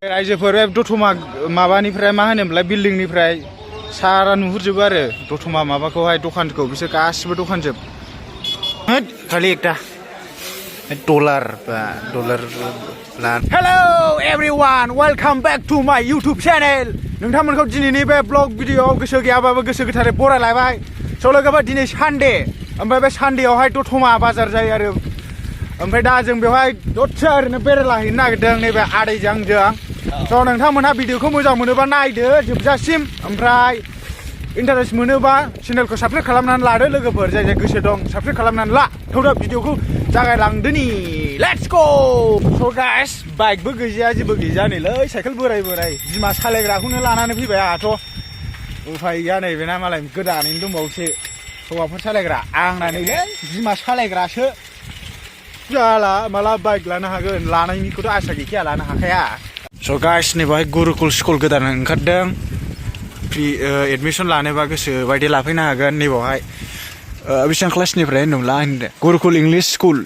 रायजोफोर दतमा माबानिफ्राय मा होनोमोनलाय बिल्डिंनिफ्राय सारा नुहुरजोबो आरो दतमा माबाखौहाय दखानखौ बिसोर गासिबो दखानजोब खालि एकटा डलार hello everyone welcome back to my YouTube channel नोंथांमोनखौ दिनैनि बे ब्लग भिडिअआव गोसो गैयाबाबो गोसो गोथारै बरायलायबाय स' लोगोफोर दिनै सानडे ओमफ्राय बे सानडेआवहाय दतमा बाजार जायो आरो ओमफ्राय दा जों बेवहाय दसे ओरैनो बेरायलाहैनो नागिरदों नैबे आदैजों आंजों स' नोंथांमोनहा भिडिअखौ मोजां मोनोबा नायदो जोबजासिम ओमफ्राय इन्टारेस्ट मोनोबा चेनेलखौ साबस्क्राइब खालामनानै लादो लोगोफोर जाय जाय गोसो दं साबस्क्राइब खालामनानै ला थौदा भिडिअखौ जागायलांदोनि लेट्स गो स' गाइस बाइकबो गैजाया जेबो गैजा नैलै साइकेल बोराय बिमा सालायग्राखौनो लानानै फैबाय आंहाथ' उफाय गैया नैबेना मालाय गोदानैनो दंबावोसो हौवाफोर सालायग्रा आंना नैलै बिमा सालायग्रासो जाला माला बाइक लानो हागोन लानायनिखौथ' आसा गैखाया लानो हाखाया स' गाइस नै बेवहाय गुरुकुल स्कुल गोदान ओंखारदों फ्रि एडमिसन लानोबा गोसो बायदि लाफैनो हागोन नैबावहाय बेसेबां क्लासनिफ्राय होनदोंला होनदों गुरुकुल इंलिश स्कुल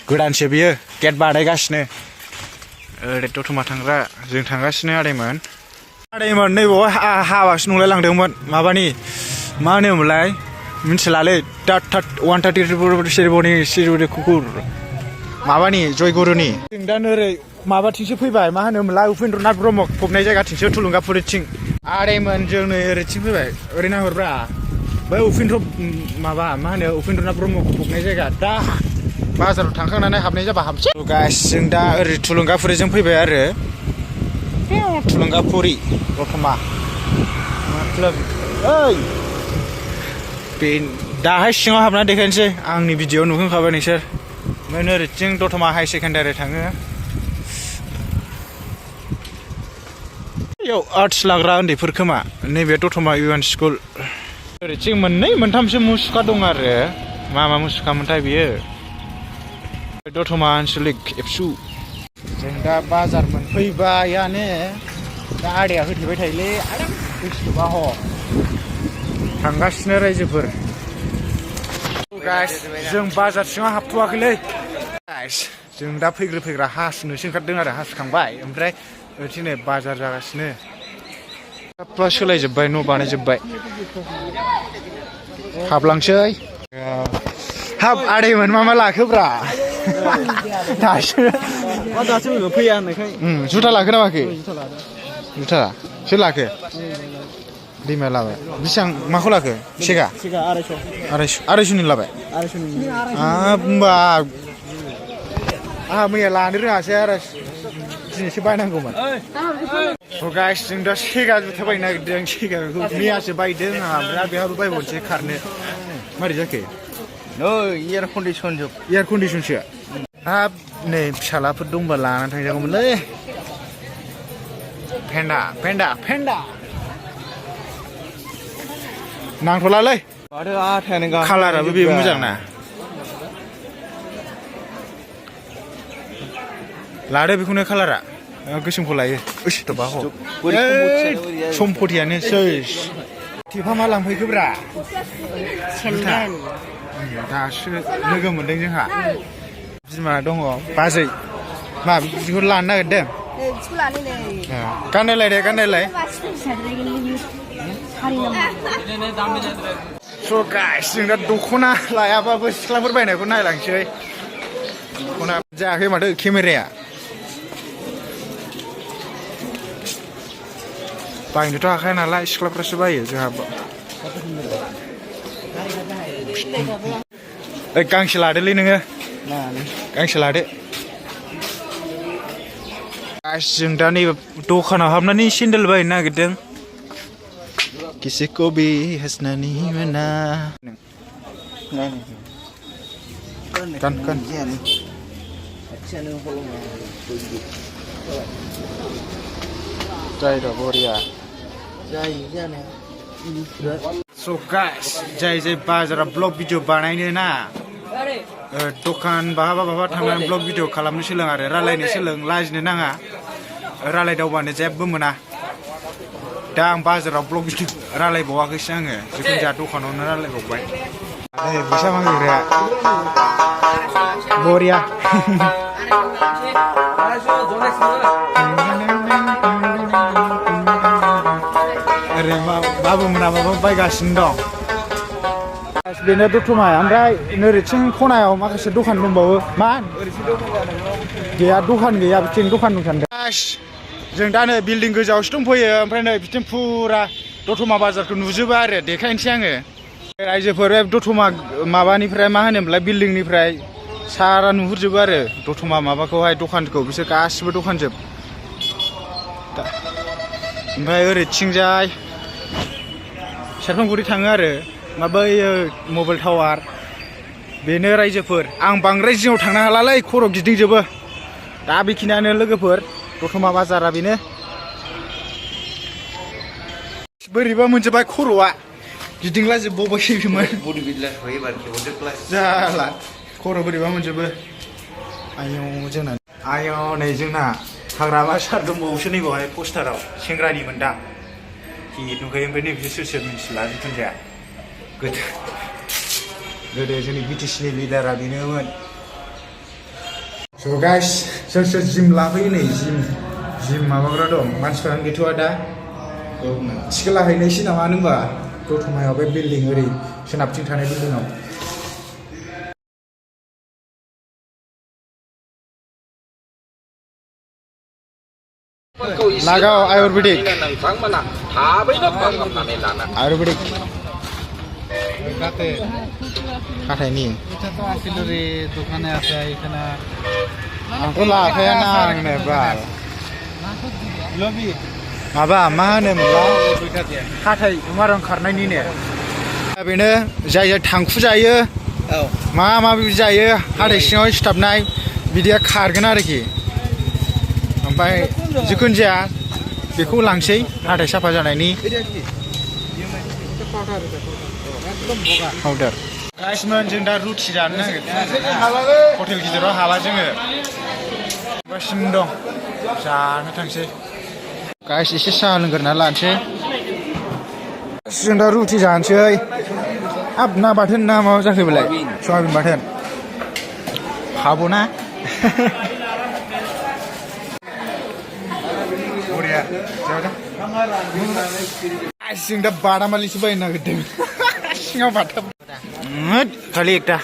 गोदानसो बियो गेट बानायगासिनो ओरै दतमा थांग्रा जों थांगासिनो आदैमोन नैबावहाय हाबासो नंलाय लांदोंमोन माबानि मा होनोमोनलाय मिथिलालै 130 सेरेमनि कुकुर माबानि जयगुरुनि जों दा ओरै माबाथिंसो फैबाय मा होनोमोनलाय उपेन्द्रनाथ ब्रह्म फबनाय जायगाथिंसो थुलुंगाफुरिथिं आदैमोन जों नै ओरैथिं फैबाय ओरै नाहरब्रा बै उपेन्द्रनाथ ब्रह्म फबनाय जायगा दा बाजाराव थांखांनानै हाबनाय जाबा हाबसै गाइस जों दा ओरै थुलुंगाफुरिजों फैबाय आरो थुलुंगाफुरि दतमा ओइ बे दाहाय सिङाव हाबना देखायनोसै आंनि भिडिअ नुखांखाबाय नोंसोर ओमफ्राय ओरैथिं दतमा हाई सेकेन्डारि थाङो बेयाव आर्टस लाग्रा उन्दैफोर खोमा नैबे दतमा इउएन स्कुल ओरैथिं मोननै मोनथामसो मुसुखा दं आरो मा मुसुखामोनथाय बियो दतमा आनसलिक एबसु जों दा बाजार मोनफैबायानो दा आदैया होथेबाय थायोलै आरो बुस्थुबा ह थांगासिनो रायजोफोर गाइस जों बाजार सिङाव हाबथ'वाखैलै गाइस जों दा फैग्रा हासुनोसो ओंखारदों आरो हासुखांबाय ओमफ्राय ओरैथिं बाजार जागासिनो साफ्रा सोलायजोब्बाय न' बानायजोब्बाय हाबलांसै हाब आदैमोन मा लाखोब्रा दासो फैया होननायखाय जुथा लाखो ना माखो जुथा सोर लाखो दैमाया लाबाय बेसेबां माखौ लाखो सेगा 250 लाबाय होमबा आंहा मैया लानो रोङासै आरो दिनैसो बायनांगौमोन गाइस जों दा सेगा जुथा बायनो नागिरदों सेगाखौ मैयासो बायदों आंहा ओमफ्राय बेहाबो बायबावनोसै खारनो मारै जाखो एयार कन्डिसनसो हाब नै फिसालाफोर दंबा लानानै थांजागौमोनलै फेन्दा नांथ'लालै कालाराबो बेबो मोजां ना लादो बेखौनो कालारा गोसोमखौ लायो सम्पतियानो सेस टिफा मा लांफैखोब्रा सेन्देल दासो लोगो मोनदों जोंहा बिमा दङ बाजै मा बिदिखौ लानो नागिरदों गाननायलाय स' गाइस जों दा दख'ना लायाबाबो सिख्लाफोर बायनायखौ नायलांसै दख'ना जायाखै माथो केमेराया बायनोथ' हाखाया नालाय सिख्लाफ्रासो बायो जोंहा गांसे लादोलै नोङो गांसे लादो जों दा नैबे दखानाव हाबनानै सेन्देल बायनो नागिरदों किसिको भी हंसनानी मना गान जायो बरिया स' गाइस जाय बाजाराव ब्लग भिडिअ बानायनो ना दखान बहाबा थांनानै ब्लग भिडिअ खालामनो सोलों आरो रायलायनो सोलों लाजिनो नाङा रायलायदावबानो जेबो मोना दा आं बाजाराव ब्लग भिडिअ रायलायबावाखैसो आङो जिखुनु जाहा दखानावनो रायलायबावबाय bisa manggil ya Boria babu menama बायगासिनो दं बेनो दतमाया ओमफ्राय नोरैथिं खनायाव माखासे दखान दंबावो मा गैया दखान गैया बिथिं दखान दंथारो जों दा नै बिल्डिं गोजौआवसो दंफैयो ओमफ्राय नै बिथिं फुरा दतमा बाजारखौ नुजोबो आरो देखायनोसै आङो रायजोफोर बे दतमा माबानिफ्राय मा होनोमोनलाय बिल्डिंनिफ्राय सारा नुहुरजोबो आरो दतमा माबाखौहाय दखानखौ बिसोर गासिबो दखानजोब ओमफ्राय ओरैथिंजाय सेरफांगुरि थाङो आरो माबायो मबाइल टावार बेनो रायजोफोर आं बांद्राय जिङाव थांनो हालालै खर' गिदिंजोबो दा बेखिनियानो लोगोफोर दतमा बाजारा बेनो बोरैबा मोनजोबबाय खर'आ गिदिंला जोबबावबायसोमोन जाला खर' बोरैबा मोनजोबो आयौ जोंना आयौ नै जोंना हाग्रामा सार दंबावोसो नै बावहाय पस्टाराव सेंग्रानि मोनदां हिट नुखायो ओमफ्राय नै बिसोर सोर मिथिला जिखुनु जाया गोदो जोंनि बिटिसिनि लिडारा बेनोमोन स' गाइस सोर सोर जिम लाफैयो नै जिम माबाग्रा दं मानसिफोरानो गैथ'वा दा टिकेट लाहैनायसै नामा होनबा दतमायाव बे बिल्डिं ओरै सोनाबथिं थानाय बिल्डिंआव नागाव आयुर्वेदिक आयुर्वेदिक हाथायनि दखाने আছে এখানে आंथ' लाखायाना आंनो बाल माबा मा होनोमोनलाय हाथाय मारां खारनायनिनो बेनो जाय जाय थांखु जायो मा बिदि जायो हाथाय सिङाव सिथाबनाय बिदिया खारगोन आरोखि ओमफ्राय जिखुनु जाया बेखौ लांसै हाथाय साफा जानायनि पाउडार गाइसमोन जों दा रुटि जानो नागिरदों हटेल गिदिराव हाला जोङो गासिनो दं जानो थांसै गाइस एसे साहा लोंग्रोना लानोसै जों दा रुटि जानोसै हाब ना बाथोन ना माबा जाखो बेलाय सयाबिन बाथोन हाबोना बरिया जों दा बादामालिसो बायनो नागिरदों सिङाव बाथाम खालि एकटा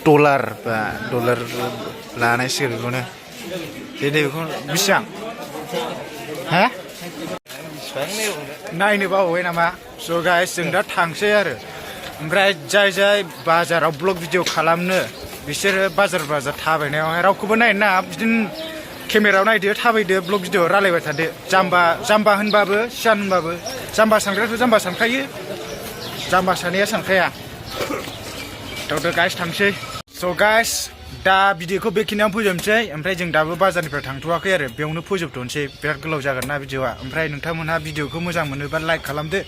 डलार लानायसिगोन बेखौनो दे बेखौ बेसेबां हा नायनो बावबाय नामा स' गाइस जों दा थांसै आरो ओमफ्राय जाय बाजाराव ब्लग भिडिअ खालामनो बिसोरो बाजार थाबायनायावहाय रावखौबो नायनो नाङा बिदिनो केमेरायाव नायदो थाबायदो ब्लग भिडिअ रायलायबाय थादो जाम्बा होनबाबो सियान होनबाबो जाम्बा सानग्रायाथ' जाम्बा सानखायो जाम्बा सानैया सानखाया दावदो गाइस थांसै स' गाइस दा भिडिअखौ बेखिनियावनो फोजोबनोसै ओमफ्राय जों दाबो बाजारनिफ्राय थांथ'वाखै आरो बेयावनो फोजोबथ'नोसै बिराद गोलाव जागोन ना भिडिअआ ओमफ्राय नोंथांमोनहा भिडिअखौ मोजां मोनोबा लाइक खालामदो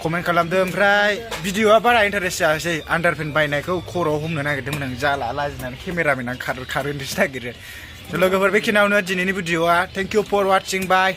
कमेन्ट खालामदो ओमफ्राय भिडिअआ बारा इन्टारेस्ट जायासै आन्डारपेन बायनायखौ खर'आव हमनो नागिरदोंमोन आं जाला लाजिनानै केमेरामेन आं खारहोनोसो नागिरो लोगोफोर बेखिनियावनो दिनैनि भिडिअआ thank you for watching bye